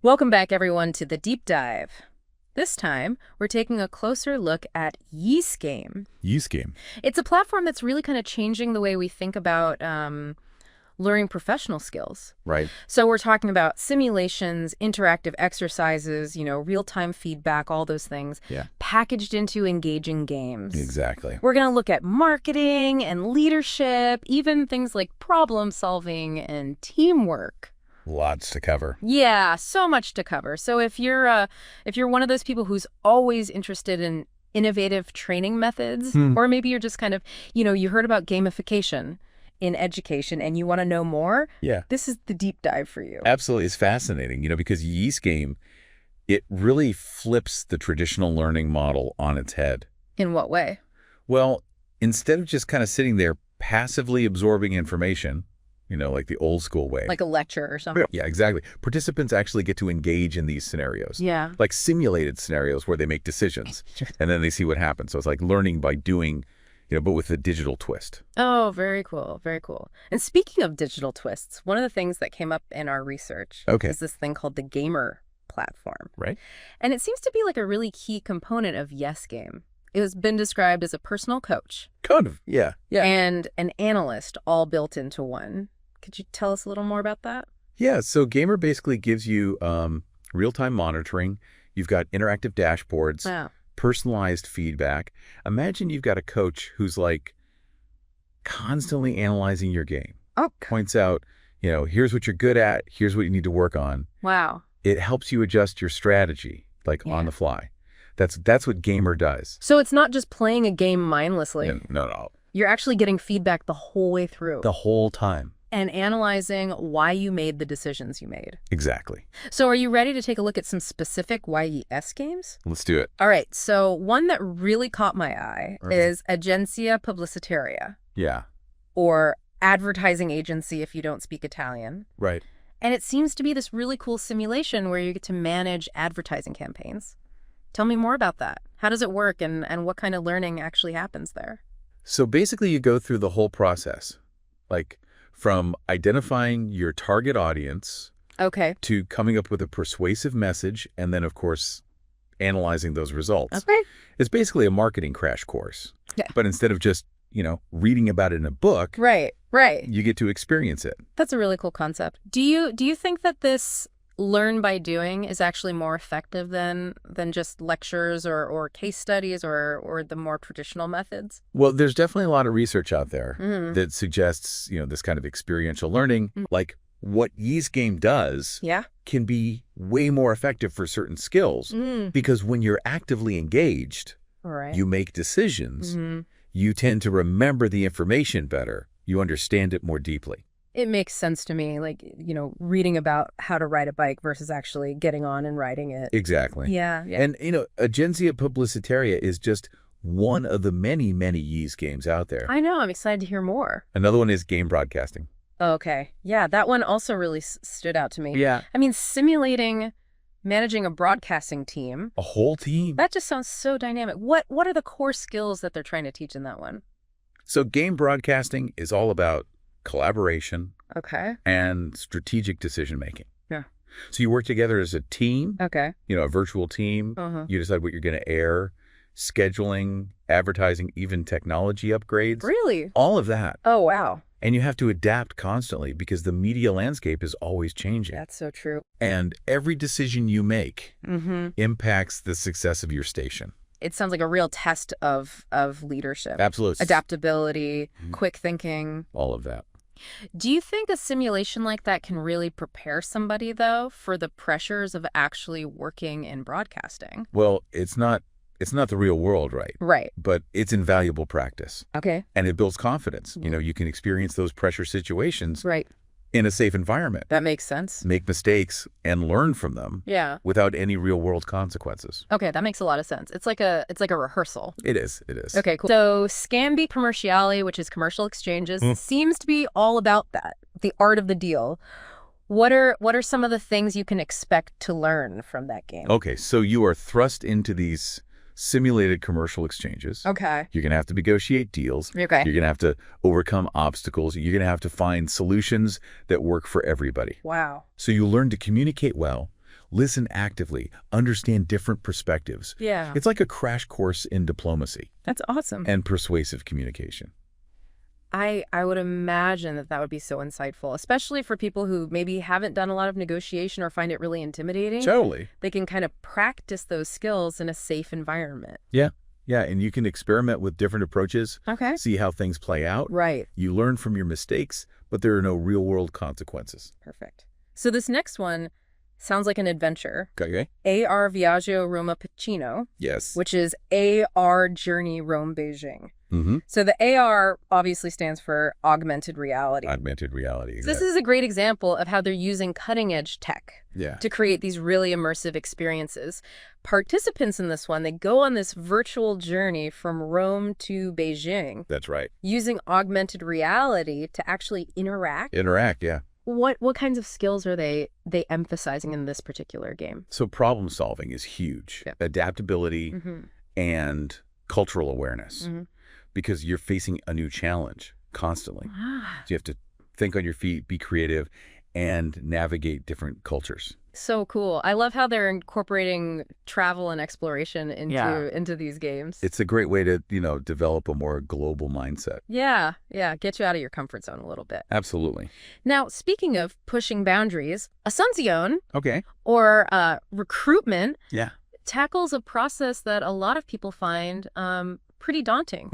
Welcome back, everyone, to the deep dive. This time, we're taking a closer look at YEStheGame. YEStheGame. It's a platform that's really kind of changing the way we think about learning professional skills. Right. So we're talking about simulations, interactive exercises, real-time feedback, all those things, packaged into engaging games. Exactly. We're going to look at marketing and leadership, even things like problem solving and teamwork. Lots to cover. Yeah, so much to cover. So if you're one of those people who's always interested in innovative training methods, or maybe you're just kind of, you heard about gamification in education and you want to know more, this is the deep dive for you. Absolutely. It's fascinating, because YEStheGame, it really flips the traditional learning model on its head. In what way? Well, instead of just kind of sitting there passively absorbing information, like the old school way. Like a lecture or something. Yeah, exactly. Participants actually get to engage in these scenarios. Yeah. Like simulated scenarios where they make decisions and then they see what happens. So it's like learning by doing, but with a digital twist. Oh, very cool. Very cool. And speaking of digital twists, one of the things that came up in our research is this thing called the Gamer platform. Right. And it seems to be like a really key component of YEStheGame. It has been described as a personal coach. Kind of, yeah. And an analyst all built into one. Could you tell us a little more about that? Yeah, so Gamer basically gives you real-time monitoring. You've got interactive dashboards, personalized feedback. Imagine you've got a coach who's like constantly analyzing your game. Points out, here's what you're good at, here's what you need to work on. Wow. It helps you adjust your strategy, on the fly. That's what Gamer does. So it's not just playing a game mindlessly. No. You're actually getting feedback the whole way through. The whole time. And analyzing why you made the decisions you made. Exactly. So are you ready to take a look at some specific YES games? Let's do it. All right. So one that really caught my eye is Agenzia Pubblicitaria. Yeah. Or advertising agency if you don't speak Italian. Right. And it seems to be this really cool simulation where you get to manage advertising campaigns. Tell me more about that. How does it work and what kind of learning actually happens there? So basically you go through the whole process. From identifying your target audience to coming up with a persuasive message, and then, of course, analyzing those results. It's basically a marketing crash course. Yeah. But instead of just, reading about it in a book, right, you get to experience it. That's a really cool concept. Do you think that this learn by doing is actually more effective than just lectures or case studies or the more traditional methods? Well, there's definitely a lot of research out there that suggests, this kind of experiential learning, like what YEStheGame does can be way more effective for certain skills because when you're actively engaged, you make decisions, you tend to remember the information better, you understand it more deeply. It makes sense to me, reading about how to ride a bike versus actually getting on and riding it. Exactly. Yeah. And, Agenzia Pubblicitaria is just one of the many, many YEStheGames out there. I know. I'm excited to hear more. Another one is game broadcasting. Okay. Yeah, that one also really stood out to me. Yeah. I mean, managing a broadcasting team. A whole team. That just sounds so dynamic. What are the core skills that they're trying to teach in that one? So game broadcasting is all about collaboration and strategic decision-making. Yeah. So you work together as a team, a virtual team. You decide what you're going to air, scheduling, advertising, even technology upgrades. Really? All of that. Oh, wow. And you have to adapt constantly because the media landscape is always changing. That's so true. And every decision you make impacts the success of your station. It sounds like a real test of leadership. Absolutely. Adaptability, quick thinking. All of that. Do you think a simulation like that can really prepare somebody, though, for the pressures of actually working in broadcasting? Well, it's not the real world, right? Right. But it's invaluable practice. Okay. And it builds confidence. You can experience those pressure situations in a safe environment. That makes sense. Make mistakes and learn from them without any real world consequences. Okay, that makes a lot of sense. It's like a rehearsal. It is. Okay, cool. So Scambi Commerciali, which is commercial exchanges, seems to be all about that, the art of the deal. What are some of the things you can expect to learn from that game? Okay, so you are thrust into these simulated commercial exchanges. Okay. You're going to have to negotiate deals. Okay. You're going to have to overcome obstacles. You're going to have to find solutions that work for everybody. Wow. So you learn to communicate well, listen actively, understand different perspectives. Yeah. It's like a crash course in diplomacy. That's awesome. And persuasive communication. I would imagine that would be so insightful, especially for people who maybe haven't done a lot of negotiation or find it really intimidating. Totally. They can kind of practice those skills in a safe environment. Yeah. Yeah, and you can experiment with different approaches. Okay. See how things play out. Right. You learn from your mistakes, but there are no real-world consequences. Perfect. So this next one sounds like an adventure. Okay. AR Viaggio Roma Pacino. Yes. Which is AR Journey Rome Beijing. Mm-hmm. So the AR obviously stands for augmented reality. Augmented reality. Exactly. This is a great example of how they're using cutting-edge tech to create these really immersive experiences. Participants in this one, they go on this virtual journey from Rome to Beijing. That's right. Using augmented reality to actually interact. Yeah. What kinds of skills are they emphasizing in this particular game? So problem solving is huge. Yeah. Adaptability and cultural awareness. Because you're facing a new challenge constantly. So you have to think on your feet, be creative, and navigate different cultures. So cool. I love how they're incorporating travel and exploration into these games. It's a great way to, develop a more global mindset. Yeah. Get you out of your comfort zone a little bit. Absolutely. Now, speaking of pushing boundaries, Asunción, or recruitment, tackles a process that a lot of people find pretty daunting.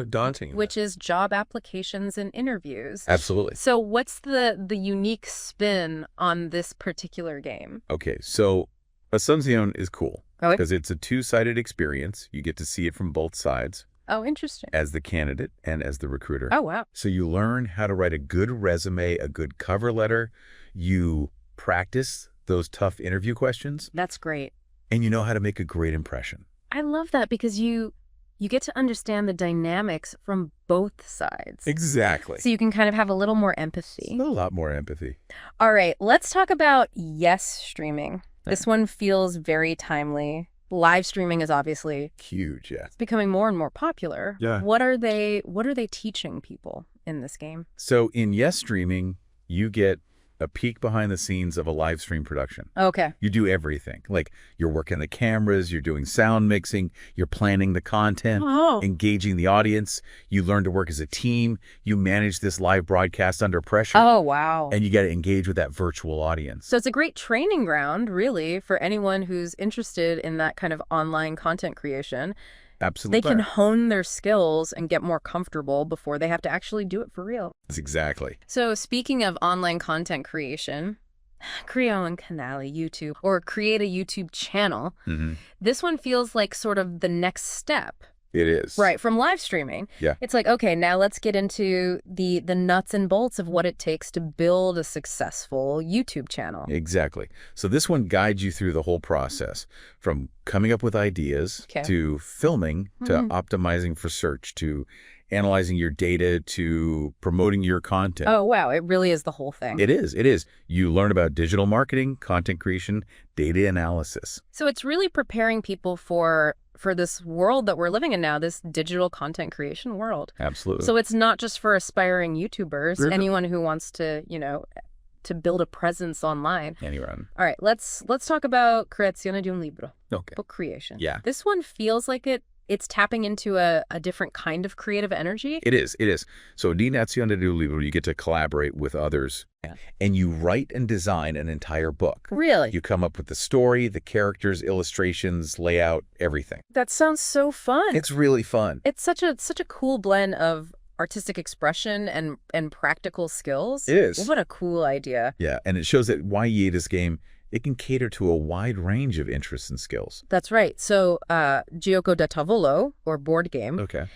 Which is job applications and interviews. Absolutely. So what's the unique spin on this particular game? Okay, so Asunción is cool because it's a two-sided experience. You get to see it from both sides. Oh, interesting. As the candidate and as the recruiter. Oh, wow. So you learn how to write a good resume, a good cover letter. You practice those tough interview questions. That's great. And you know how to make a great impression. I love that because you get to understand the dynamics from both sides. Exactly. So you can kind of have a little more empathy. A lot more empathy. All right, let's talk about streaming. This one feels very timely. Live streaming is obviously huge, It's becoming more and more popular. Yeah. What are they teaching people in this game? So in streaming, you get a peek behind the scenes of a live stream production. Okay. You do everything. Like you're working the cameras, you're doing sound mixing, you're planning the content, engaging the audience. You learn to work as a team. You manage this live broadcast under pressure. Oh, wow. And you got to engage with that virtual audience. So it's a great training ground, really, for anyone who's interested in that kind of online content creation. Absolutely. They can hone their skills and get more comfortable before they have to actually do it for real. Exactly. So speaking of online content creation, create un canale, YouTube, or create a YouTube channel, this one feels like sort of the next step. It is. Right, from live streaming. Yeah. It's like, okay, now let's get into the nuts and bolts of what it takes to build a successful YouTube channel. Exactly. So this one guides you through the whole process, from coming up with ideas to filming to optimizing for search to analyzing your data to promoting your content. Oh, wow. It really is the whole thing. It is. It is. You learn about digital marketing, content creation, data analysis. So it's really preparing people for this world that we're living in now, this digital content creation world. Absolutely. So it's not just for aspiring YouTubers, anyone who wants to, to build a presence online. Anyone. All right, let's talk about creazione di un libro. Okay. Book creation. Yeah. This one feels like it's tapping into a different kind of creative energy. It is. It is. So di creazione di un libro, you get to collaborate with others. Yeah. And you write and design an entire book. Really? You come up with the story, the characters, illustrations, layout, everything. That sounds so fun. It's really fun. It's such a cool blend of artistic expression and practical skills. It is. What a cool idea. Yeah, and it shows that YEStheGame, it can cater to a wide range of interests and skills. That's right. So Gioco da Tavolo, or board game. Okay.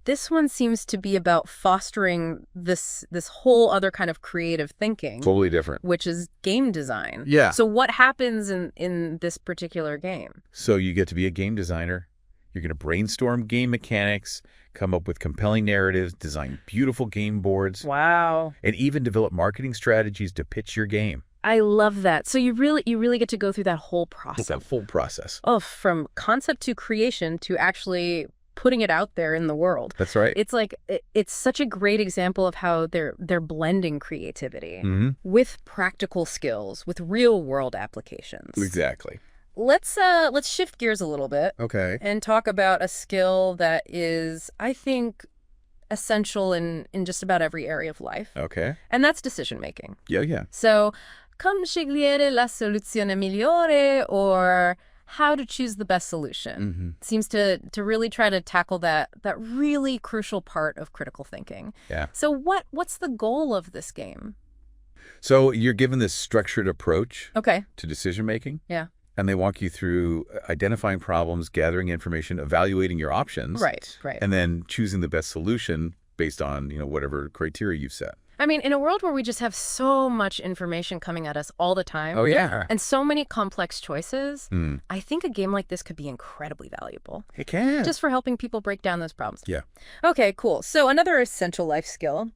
This one seems to be about fostering this whole other kind of creative thinking. Totally different. Which is game design. Yeah. So what happens in this particular game? So you get to be a game designer. You're going to brainstorm game mechanics, come up with compelling narratives, design beautiful game boards. Wow. And even develop marketing strategies to pitch your game. I love that. So you really get to go through that whole process. That full process. Oh, from concept to creation to actually putting it out there in the world. That's right. It's like it's such a great example of how they're blending creativity with practical skills, with real world applications. Exactly. let's shift gears a little bit. Okay. And talk about a skill that is, I think, essential in just about every area of life. Okay. And that's decision making. Yeah. So, come scegliere la soluzione migliore, or how to choose the best solution. Seems to really try to tackle that really crucial part of critical thinking. Yeah. So what's the goal of this game? So you're given this structured approach to decision making. Yeah. And they walk you through identifying problems, gathering information, evaluating your options. Right. And then choosing the best solution based on, whatever criteria you've set. I mean, in a world where we just have so much information coming at us all the time. Oh, yeah. And so many complex choices, I think a game like this could be incredibly valuable. It can. Just for helping people break down those problems. Yeah. Okay, cool. So another essential life skill,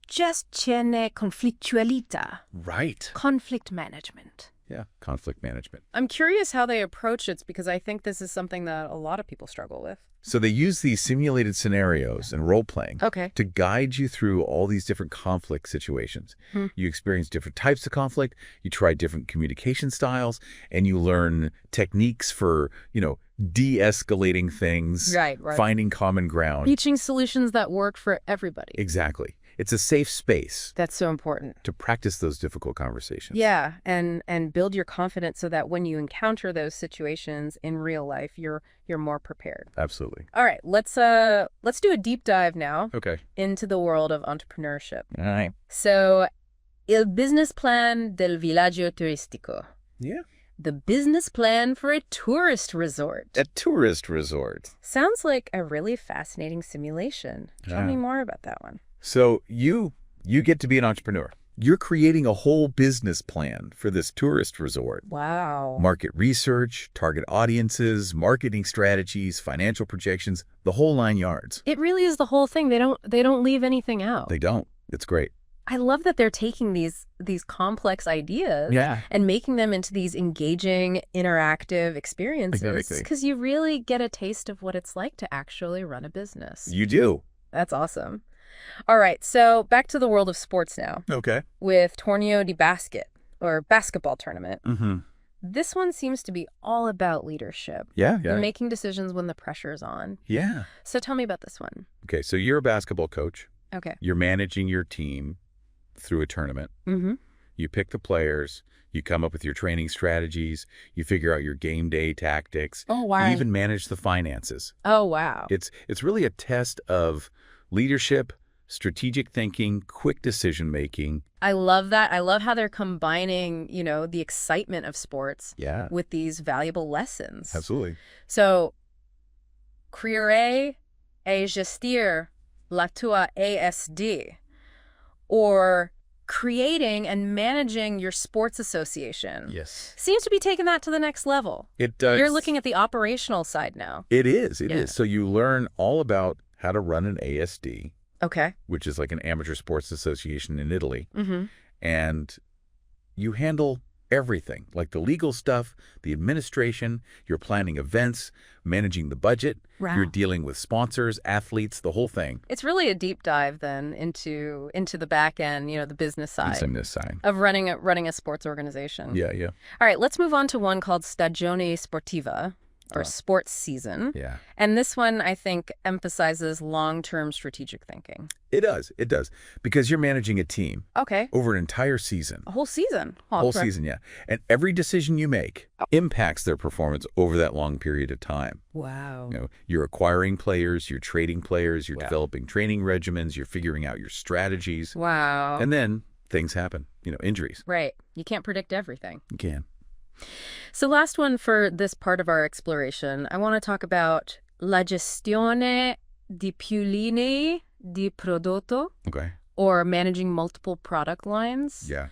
gestione conflittualità. Right. Conflict management. Yeah, conflict management. I'm curious how they approach it because I think this is something that a lot of people struggle with. So they use these simulated scenarios and role-playing to guide you through all these different conflict situations. You experience different types of conflict, you try different communication styles, and you learn techniques for, de-escalating things, finding common ground. Reaching solutions that work for everybody. Exactly. It's a safe space. That's so important. To practice those difficult conversations. Yeah, and build your confidence so that when you encounter those situations in real life, you're more prepared. Absolutely. All right, let's do a deep dive now. Into the world of entrepreneurship. All right. So, il business plan del villaggio turistico. Yeah. The business plan for a tourist resort. A tourist resort. Sounds like a really fascinating simulation. Tell me more about that one. So you get to be an entrepreneur. You're creating a whole business plan for this tourist resort. Wow. Market research, target audiences, marketing strategies, financial projections, the whole 9 yards. It really is the whole thing. They don't leave anything out. They don't. It's great. I love that they're taking these complex ideas and making them into these engaging, interactive experiences. Because you really get a taste of what it's like to actually run a business. You do. That's awesome. All right, so back to the world of sports now. Okay. With Torneo di Basket, or basketball tournament. This one seems to be all about leadership. Yeah. Making decisions when the pressure's on. Yeah. So tell me about this one. Okay, so you're a basketball coach. Okay. You're managing your team through a tournament. You pick the players. You come up with your training strategies. You figure out your game day tactics. Oh, wow. You even manage the finances. Oh, wow. It's really a test of leadership, strategic thinking, quick decision-making. I love that. I love how they're combining, the excitement of sports with these valuable lessons. Absolutely. So, creare e gestir la tua ESD, or creating and managing your sports association. Yes. Seems to be taking that to the next level. It does. You're looking at the operational side now. It is. It is. So you learn all about how to run an ASD. Okay. Which is like an amateur sports association in Italy. And you handle everything, like the legal stuff, the administration, you're planning events, managing the budget, you're dealing with sponsors, athletes, the whole thing. It's really a deep dive then into the back end, the business side. Business side. Of running a sports organization. Yeah. All right, let's move on to one called Stagione Sportiva, or sports season. Yeah. And this one, I think, emphasizes long-term strategic thinking. It does. It does. Because you're managing a team. Okay. Over an entire season. A whole season. Whole season, yeah. And every decision you make impacts their performance over that long period of time. Wow. You're acquiring players, you're trading players, you're developing training regimens, you're figuring out your strategies. Wow. And then things happen, injuries. Right. You can't predict everything. You can. So last one for this part of our exploration, I want to talk about la gestione di più linee di prodotto. Okay. Or managing multiple product lines. Yeah.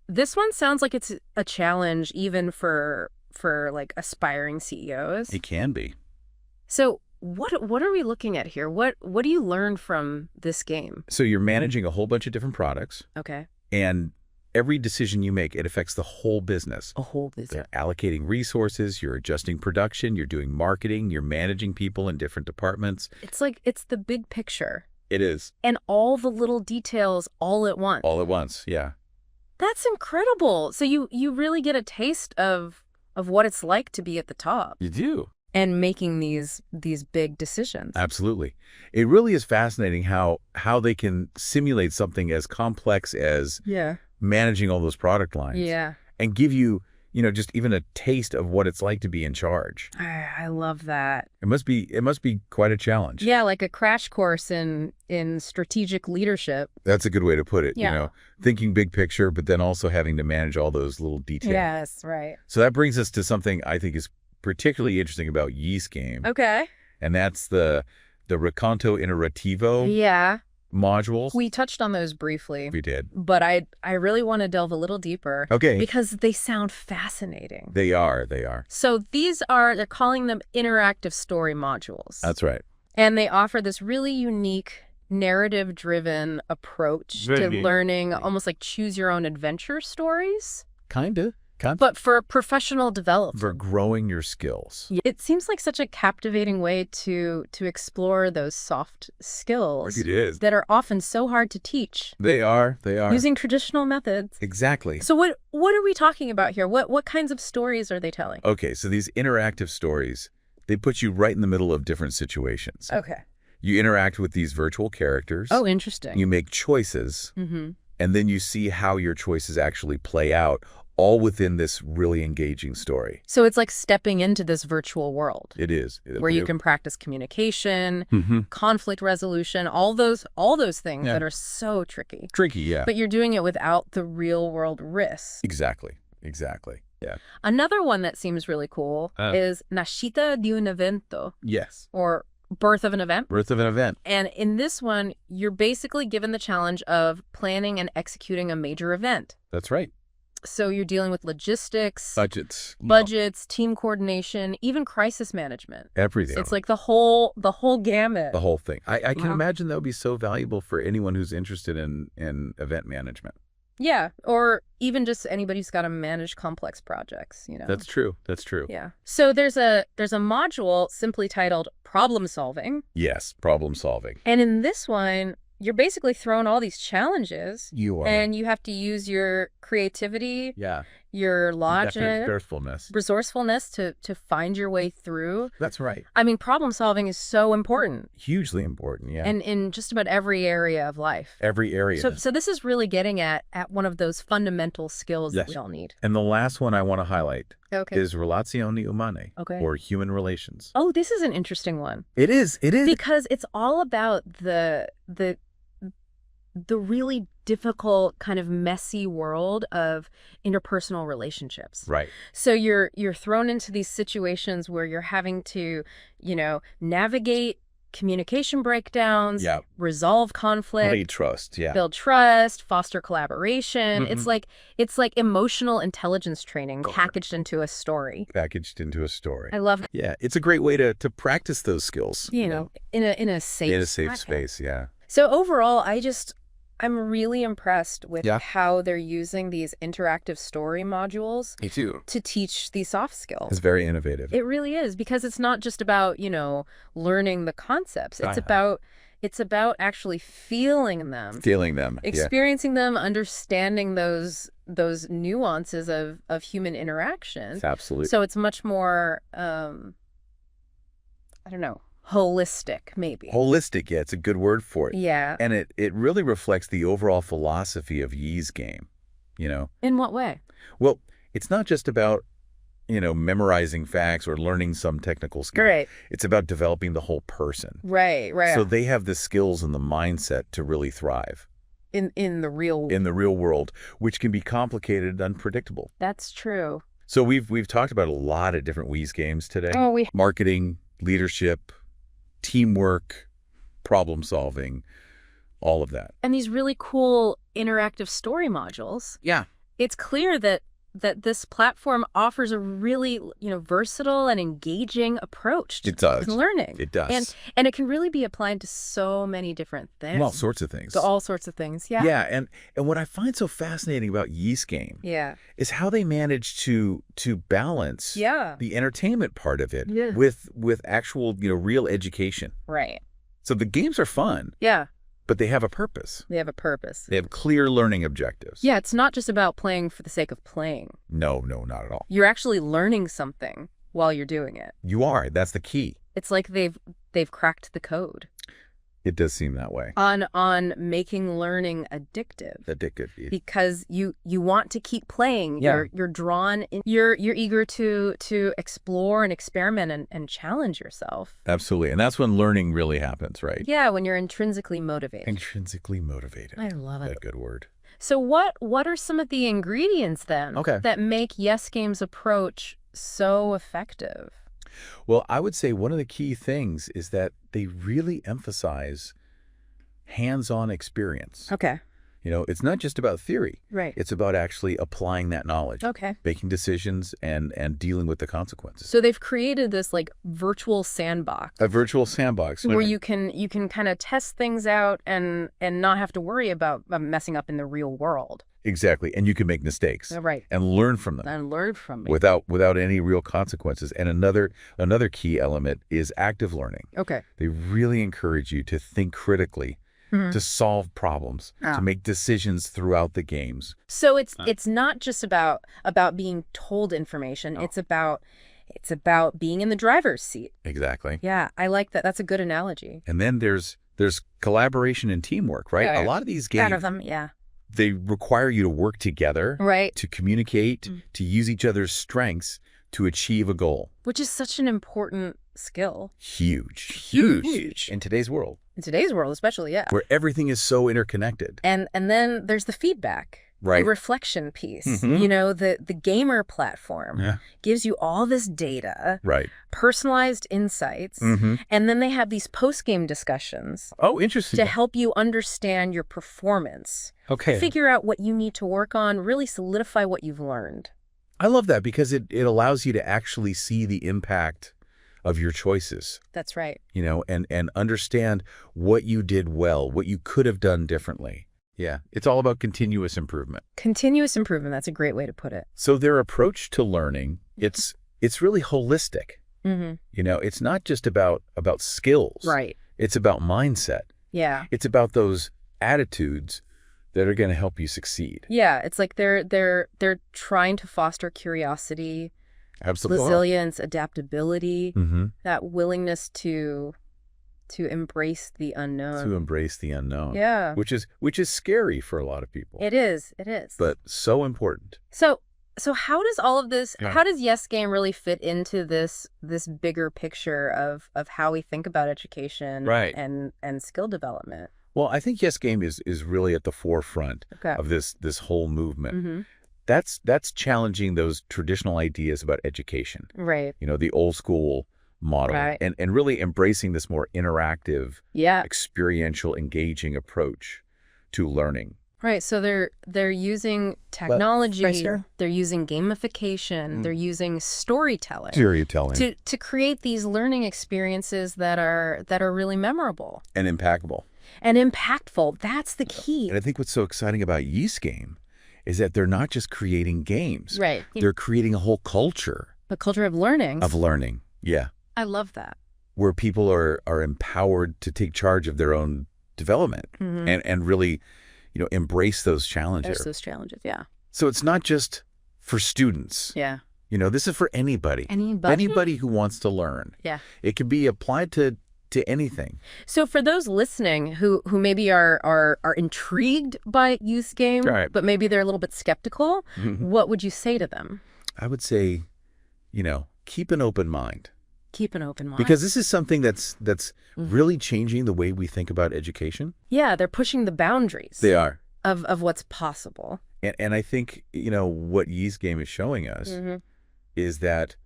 This one sounds like it's a challenge even for like aspiring CEOs. It can be. So what are we looking at here? What do you learn from this game? So you're managing a whole bunch of different products. Okay. And every decision you make, it affects the whole business. A whole business. You're allocating resources, you're adjusting production, you're doing marketing, you're managing people in different departments. It's the big picture. It is. And all the little details all at once. All at once, yeah. That's incredible. So you really get a taste of of what it's like to be at the top. You do. And making these big decisions. Absolutely. It really is fascinating how they can simulate something as complex as managing all those product lines. Yeah. And give you, just even a taste of what it's like to be in charge. I love that. It must be quite a challenge. Yeah, like a crash course in strategic leadership. That's a good way to put it. Thinking big picture, but then also having to manage all those little details. Yes, right. So that brings us to something I think is particularly interesting about YEStheGame. Okay. And that's the Racconto Interrativo modules. We touched on those briefly. We did. But I really want to delve a little deeper. Okay. Because they sound fascinating. They are. So they're calling them interactive story modules. That's right. And they offer this really unique narrative-driven approach to learning, almost like choose-your-own-adventure stories. Kinda. But for professional development. For growing your skills. It seems like such a captivating way to explore those soft skills. It is. That are often so hard to teach. They are. Using traditional methods. Exactly. So what are we talking about here? What kinds of stories are they telling? Okay, so these interactive stories, they put you right in the middle of different situations. Okay. You interact with these virtual characters. Oh, interesting. You make choices. Mm-hmm. And then you see how your choices actually play out, all within this really engaging story. So it's like stepping into this virtual world. It is. Where you can practice communication, conflict resolution, all those things that are so tricky. Tricky, yeah. But you're doing it without the real world risks. Exactly. Yeah. Another one that seems really cool is Nascita di un evento. Yes. Or birth of an event. Birth of an event. And in this one, you're basically given the challenge of planning and executing a major event. That's right. So you're dealing with logistics, budgets, team coordination, even crisis management. Everything. It's like the whole gamut. The whole thing. I can imagine that would be so valuable for anyone who's interested in event management. Yeah, or even just anybody who's got to manage complex projects, That's true. Yeah. So there's a module simply titled Problem Solving. Yes, problem solving. And in this one, you're basically thrown all these challenges. You are. And you have to use your creativity, your logic, resourcefulness to find your way through. That's right. I mean, problem solving is so important. Hugely important, yeah. And in just about every area of life. Every area. So this is really getting at one of those fundamental skills that we all need. And the last one I want to highlight is relazioni umane, or human relations. Oh, this is an interesting one. It is. Because it's all about the really difficult, kind of messy world of interpersonal relationships. Right. So you're thrown into these situations where you're having to, navigate communication breakdowns, resolve conflict, build trust, foster collaboration. Mm-hmm. It's like emotional intelligence training packaged into a story. I love it. Yeah, it's a great way to practice those skills. In a safe space, yeah. So overall, I'm really impressed with how they're using these interactive story modules. Me too. To teach these soft skills. It's very innovative. It really is, because it's not just about, learning the concepts. It's about actually feeling them. Experiencing them, understanding those nuances of human interaction. Absolutely. So it's much more holistic, maybe. Holistic, yeah, it's a good word for it. Yeah. And it really reflects the overall philosophy of YEStheGame, In what way? Well, it's not just about, memorizing facts or learning some technical skill. Right. It's about developing the whole person. Right. So they have the skills and the mindset to really thrive. In the real world, which can be complicated and unpredictable. That's true. So we've talked about a lot of different YEStheGames today. Marketing, leadership, teamwork, problem solving, all of that. And these really cool interactive story modules. Yeah. It's clear that this platform offers a really, versatile and engaging approach to learning. It does. And it can really be applied to so many different things. All sorts of things. Yeah. Yeah, and what I find so fascinating about YEStheGame is how they manage to balance the entertainment part of it with actual, real education. Right. So the games are fun. Yeah. but they have a purpose. They have a purpose. They have clear learning objectives. Yeah, it's not just about playing for the sake of playing. No, not at all. You're actually learning something while you're doing it. You are. That's the key. It's like they've cracked the code. It does seem that way. On making learning addictive. Addictive. Because you want to keep playing. Yeah. You're drawn in, you're eager to explore and experiment and challenge yourself. Absolutely. And that's when learning really happens, right? Yeah, when you're intrinsically motivated. Intrinsically motivated. I love it. That good word. So what are some of the ingredients then that make YEStheGame's approach so effective? Well, I would say one of the key things is that they really emphasize hands-on experience. Okay. You know, it's not just about theory. Right. It's about actually applying that knowledge. Okay. Making decisions and dealing with the consequences. So they've created this like virtual sandbox. A virtual sandbox. Where you can kind of test things out and not have to worry about messing up in the real world. Exactly. And you can make mistakes. Right. And learn from them. And learn from it. Without any real consequences. And another key element is active learning. Okay. They really encourage you to think critically, to solve problems, to make decisions throughout the games. So it's not just about being told information. No. It's about being in the driver's seat. Exactly. Yeah, I like that. That's a good analogy. And then there's collaboration and teamwork, right? Yeah. A lot of these games, of them, yeah. They require you to work together, right? To communicate, to use each other's strengths to achieve a goal. Which is such an important skill. Huge. In today's world. In today's world, especially, yeah. Where everything is so interconnected. And then there's the feedback. Right. The reflection piece. You know, the gamer platform gives you all this data. Right. Personalized insights. And then they have these post-game discussions. Oh, interesting. To help you understand your performance. Okay. Figure out what you need to work on, really solidify what you've learned. I love that because it allows you to actually see the impact of your choices. That's right. You know, and understand what you did well, what you could have done differently. Yeah, it's all about continuous improvement. Continuous improvement, that's a great way to put it. So their approach to learning, it's really holistic. You know, it's not just about skills. Right. It's about mindset. Yeah. It's about those attitudes that are going to help you succeed. Yeah, it's like they're trying to foster curiosity, absolutely, resilience, adaptability, that willingness to embrace the unknown. To embrace the unknown. Yeah. Which is scary for a lot of people. It is. But so important. So how does all of this, how does YEStheGame really fit into this bigger picture of how we think about education and skill development? Well, I think YEStheGame is really at the forefront of this whole movement. That's challenging those traditional ideas about education. Right. You know, the old school model. Right. And really embracing this more interactive, experiential, engaging approach to learning. Right. So they're using technology, they're using gamification, they're using storytelling. To create these learning experiences that are really memorable. And impactful. And impactful. That's the key. And I think what's so exciting about YEStheGame is that they're not just creating games. Right. They're creating a whole culture. A culture of learning. Yeah. I love that. Where people are empowered to take charge of their own development and really, you know, embrace those challenges. Yeah. So it's not just for students. Yeah. You know, this is for anybody. Anybody who wants to learn. Yeah. It can be applied to anything. So for those listening who maybe are intrigued by YEStheGame, but maybe they're a little bit skeptical, what would you say to them? I would say, you know, keep an open mind. Keep an open mind. Because this is something that's really changing the way we think about education. Yeah, they're pushing the boundaries. They are. Of what's possible. And I think, you know, what YEStheGame is showing us is that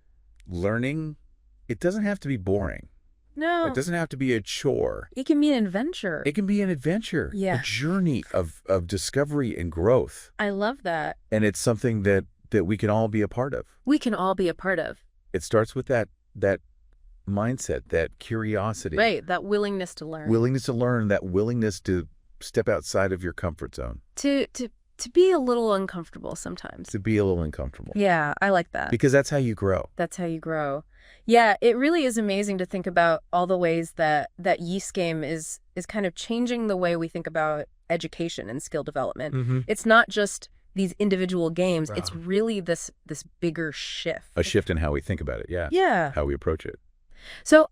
learning, it doesn't have to be boring. No. It doesn't have to be a chore. It can be an adventure. It can be an adventure. Yeah. A journey of discovery and growth. I love that. And it's something that we can all be a part of. We can all be a part of. It starts with that mindset, that curiosity. Right, that willingness to learn. Willingness to learn, that willingness to step outside of your comfort zone. To To be a little uncomfortable sometimes. To be a little uncomfortable. Yeah, I like that. Because that's how you grow. That's how you grow. Yeah, it really is amazing to think about all the ways that YEStheGame is kind of changing the way we think about education and skill development. It's not just these individual games. It's really this bigger shift. A shift in how we think about it, yeah. Yeah. How we approach it. So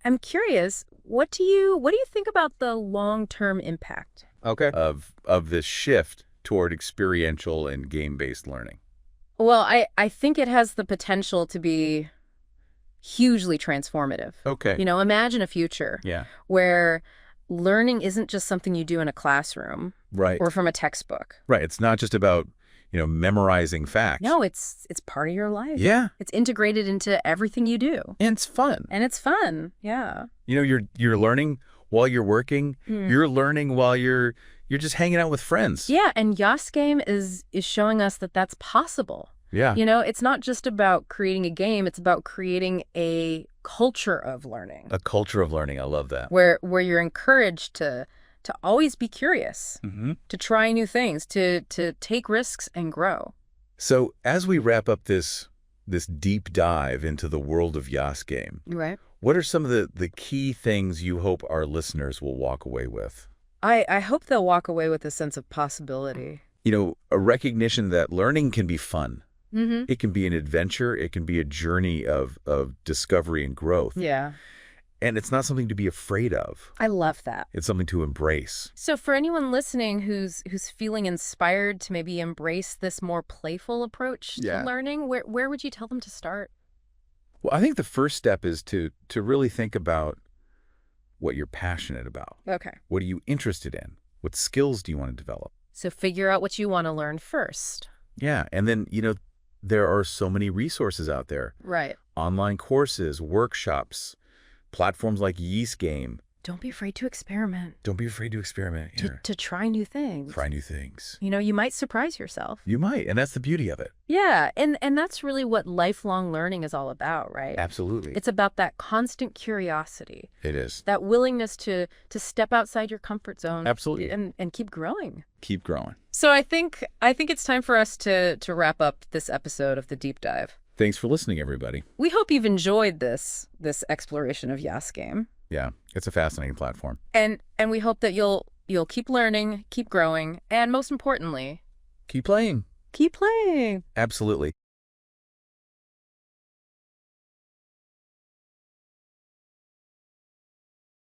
I'm curious, what do you think about the long-term impact? Okay. Of this shift toward experiential and game-based learning? Well, I think it has the potential to be hugely transformative. Okay. You know, imagine a future where learning isn't just something you do in a classroom or from a textbook. Right. It's not just about, memorizing facts. No, it's part of your life. Yeah. It's integrated into everything you do. And it's fun. Yeah. You're learning while you're working. You're learning while you're just hanging out with friends. Yeah, and YEStheGame is showing us that that's possible. Yeah. It's not just about creating a game, it's about creating a culture of learning. A culture of learning, I love that. Where you're encouraged to always be curious, to try new things, to take risks and grow. So as we wrap up this deep dive into the world of YEStheGame, right? What are some of the key things you hope our listeners will walk away with? I hope they'll walk away with a sense of possibility. A recognition that learning can be fun. It can be an adventure. It can be a journey of discovery and growth. Yeah. And it's not something to be afraid of. I love that. It's something to embrace. So for anyone listening who's feeling inspired to maybe embrace this more playful approach to learning, where would you tell them to start? Well, I think the first step is to really think about what you're passionate about. Okay. What are you interested in? What skills do you want to develop? So figure out what you want to learn first. Yeah. And then, there are so many resources out there. Right. Online courses, workshops, platforms like YEStheGame. Don't be afraid to experiment. Don't be afraid to experiment. To try new things. Try new things. You might surprise yourself. You might, and that's the beauty of it. Yeah, and that's really what lifelong learning is all about, right? Absolutely. It's about that constant curiosity. It is. That willingness to step outside your comfort zone. Absolutely. And keep growing. Keep growing. So I think it's time for us to wrap up this episode of The Deep Dive. Thanks for listening, everybody. We hope you've enjoyed this exploration of YEStheGame. Yeah, it's a fascinating platform. And we hope that you'll keep learning, keep growing, and most importantly, keep playing. Keep playing. Absolutely.